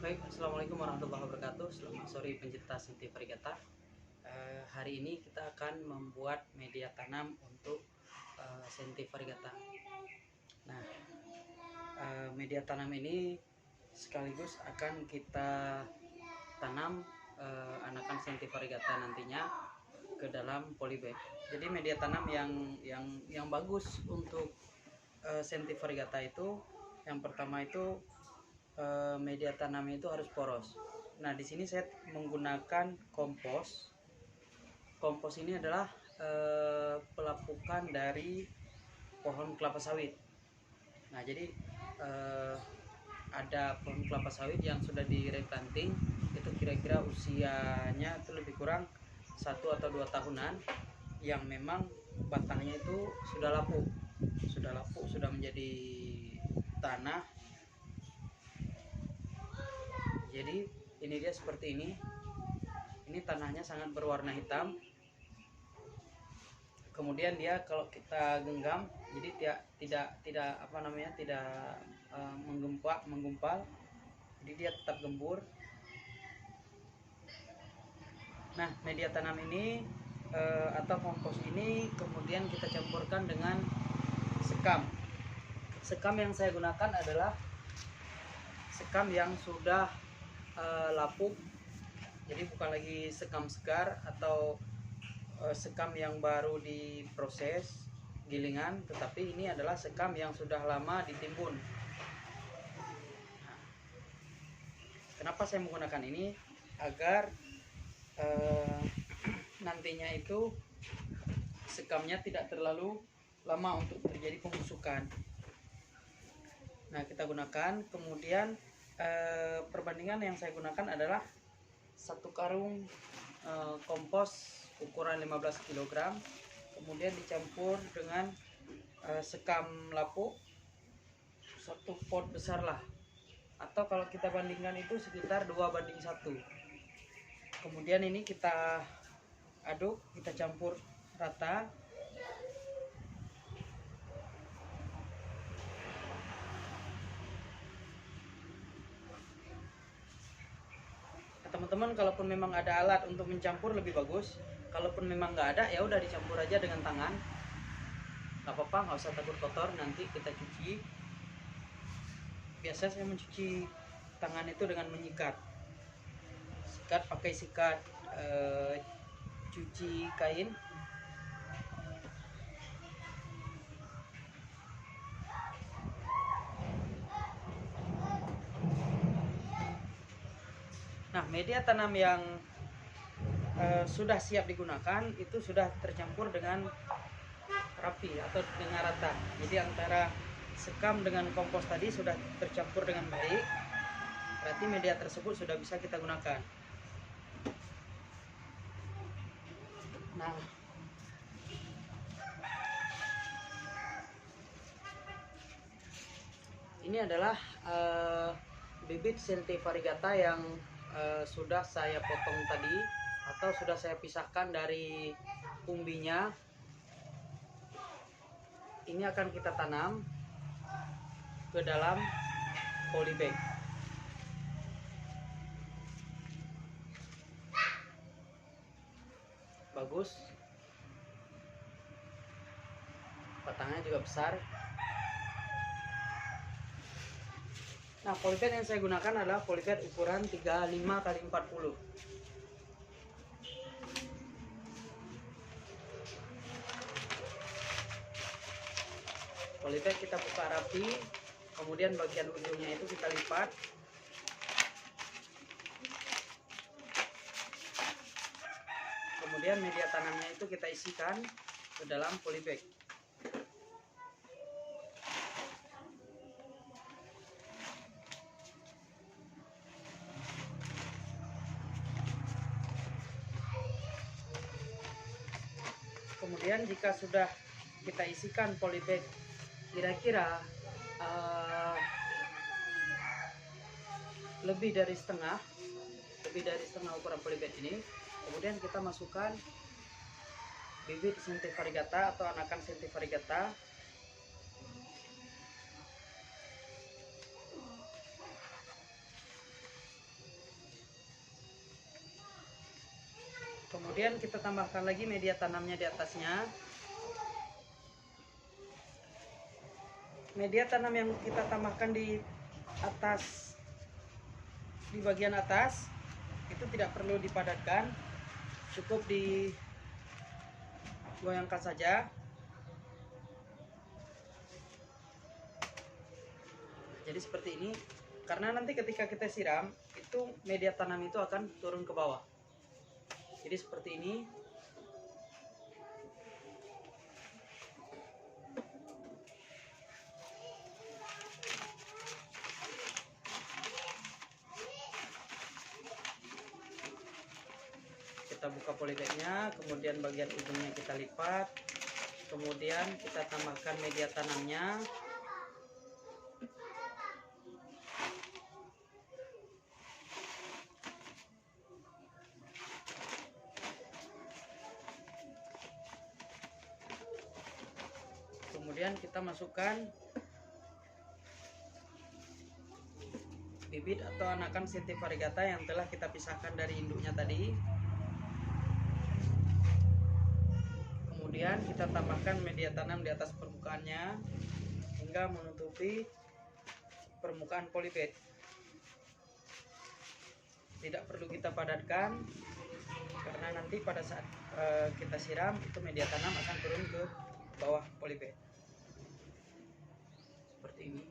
Baik, Assalamualaikum warahmatullahi wabarakatuh. Selamat sore pencinta Senti Varigata. Hari ini kita akan membuat media tanam untuk Senti Varigata. Nah, media tanam ini sekaligus akan kita tanam anakan Senti Varigata nantinya ke dalam polybag. Jadi media tanam yang bagus untuk Senti Varigata itu, yang pertama itu media tanamnya itu harus poros. Nah, di sini saya menggunakan kompos. Kompos ini adalah pelapukan dari pohon kelapa sawit. Nah, jadi ada pohon kelapa sawit yang sudah direplanting, itu kira-kira usianya itu lebih kurang 1 atau 2 tahunan, yang memang batangnya itu sudah lapuk, sudah menjadi tanah. Jadi ini dia seperti ini. Ini tanahnya sangat berwarna hitam. Kemudian dia kalau kita genggam, jadi tidak menggumpal. Jadi dia tetap gembur. Nah, media tanam ini atau kompos ini kemudian kita campurkan dengan sekam. Sekam yang saya gunakan adalah sekam yang sudah lapuk. Jadi bukan lagi sekam segar atau sekam yang baru diproses gilingan, tetapi ini adalah sekam yang sudah lama ditimbun. Nah, kenapa saya menggunakan ini? Agar nantinya itu sekamnya tidak terlalu lama untuk terjadi pembusukan. Nah, kita gunakan, kemudian perbandingan yang saya gunakan adalah 1 karung kompos ukuran 15 kg, kemudian dicampur dengan sekam lapuk 1 pot besar lah, atau kalau kita bandingkan itu sekitar 2:1. Kemudian ini kita aduk, kita campur rata. Teman-teman, kalaupun memang ada alat untuk mencampur lebih bagus. Kalaupun memang nggak ada, ya udah dicampur aja dengan tangan. Nggak apa-apa, nggak usah takut kotor. Nanti kita cuci. Biasa saya mencuci tangan itu dengan menyikat. Pakai sikat cuci kain. Nah, media tanam yang sudah siap digunakan itu sudah tercampur dengan rapi atau dengan rata. Jadi antara sekam dengan kompos tadi sudah tercampur dengan baik. Berarti media tersebut sudah bisa kita gunakan. Nah, ini adalah bibit Senti Varigata yang sudah saya potong tadi, atau sudah saya pisahkan dari umbinya. Ini akan kita tanam ke dalam polybag. Bagus, batangnya juga besar. Nah, polybag yang saya gunakan adalah polybag ukuran 35x40. Polybag kita buka rapi, kemudian bagian ujungnya itu kita lipat. Kemudian media tanamnya itu kita isikan ke dalam polybag. Kemudian jika sudah kita isikan polybag kira-kira lebih dari setengah ukuran polybag ini, kemudian kita masukkan bibit Senti Varigata atau anakan Senti Varigata. Kemudian kita tambahkan lagi media tanamnya di atasnya. Media tanam yang kita tambahkan di atas, di bagian atas itu tidak perlu dipadatkan, cukup digoyangkan saja. Jadi seperti ini, karena nanti ketika kita siram itu media tanam itu akan turun ke bawah. Jadi seperti ini. Kita buka polybagnya, kemudian bagian ujungnya kita lipat, kemudian kita tambahkan media tanamnya. Kemudian kita masukkan bibit atau anakan Cynthi variegata yang telah kita pisahkan dari induknya tadi. Kemudian kita tambahkan media tanam di atas permukaannya hingga menutupi permukaan polybag. Tidak perlu kita padatkan karena nanti pada saat kita siram itu media tanam akan turun ke bawah polybag. Seperti ini.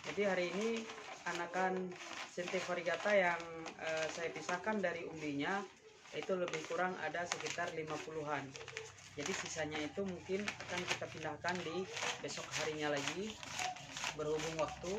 Jadi hari ini anakan Cynthi variegata yang saya pisahkan dari umbinya itu lebih kurang ada sekitar 50-an. Jadi sisanya itu mungkin akan kita pindahkan di besok harinya lagi berhubung waktu.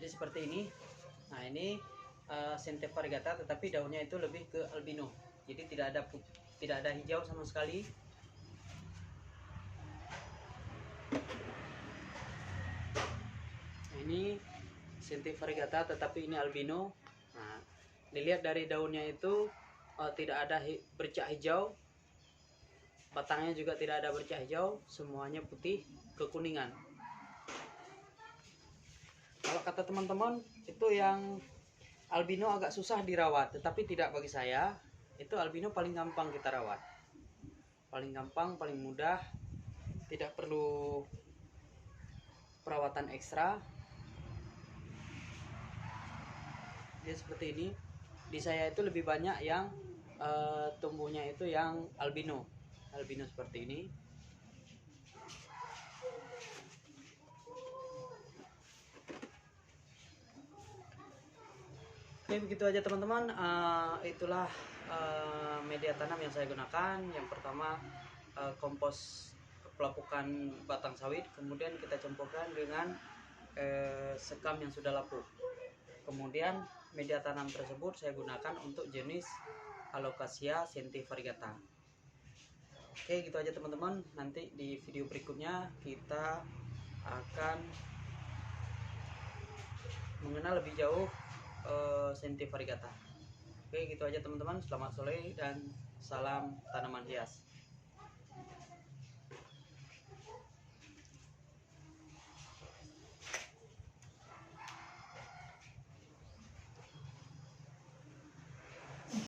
Jadi seperti ini. Nah ini Sente variegata, tetapi daunnya itu lebih ke albino. Jadi tidak ada hijau sama sekali. Nah, ini Sente variegata, tetapi ini albino. Nah, dilihat dari daunnya itu tidak ada bercak hijau, batangnya juga tidak ada bercak hijau, semuanya putih kekuningan. Kalau kata teman-teman itu yang albino agak susah dirawat, tetapi tidak bagi saya. Itu albino paling gampang kita rawat. Paling gampang, paling mudah, tidak perlu perawatan ekstra. Dia seperti ini. Di saya itu lebih banyak yang tumbuhnya itu yang albino. Albino seperti ini. Oke, begitu aja teman-teman. Itulah media tanam yang saya gunakan. Yang pertama kompos pelapukan batang sawit, kemudian kita campurkan dengan sekam yang sudah lapuk. Kemudian media tanam tersebut saya gunakan untuk jenis Alocasia Sente variegata. Oke, gitu aja teman-teman. Nanti di video berikutnya kita akan mengenal lebih jauh Sente variegata. Oke, gitu aja teman-teman. Selamat sore dan salam tanaman hias.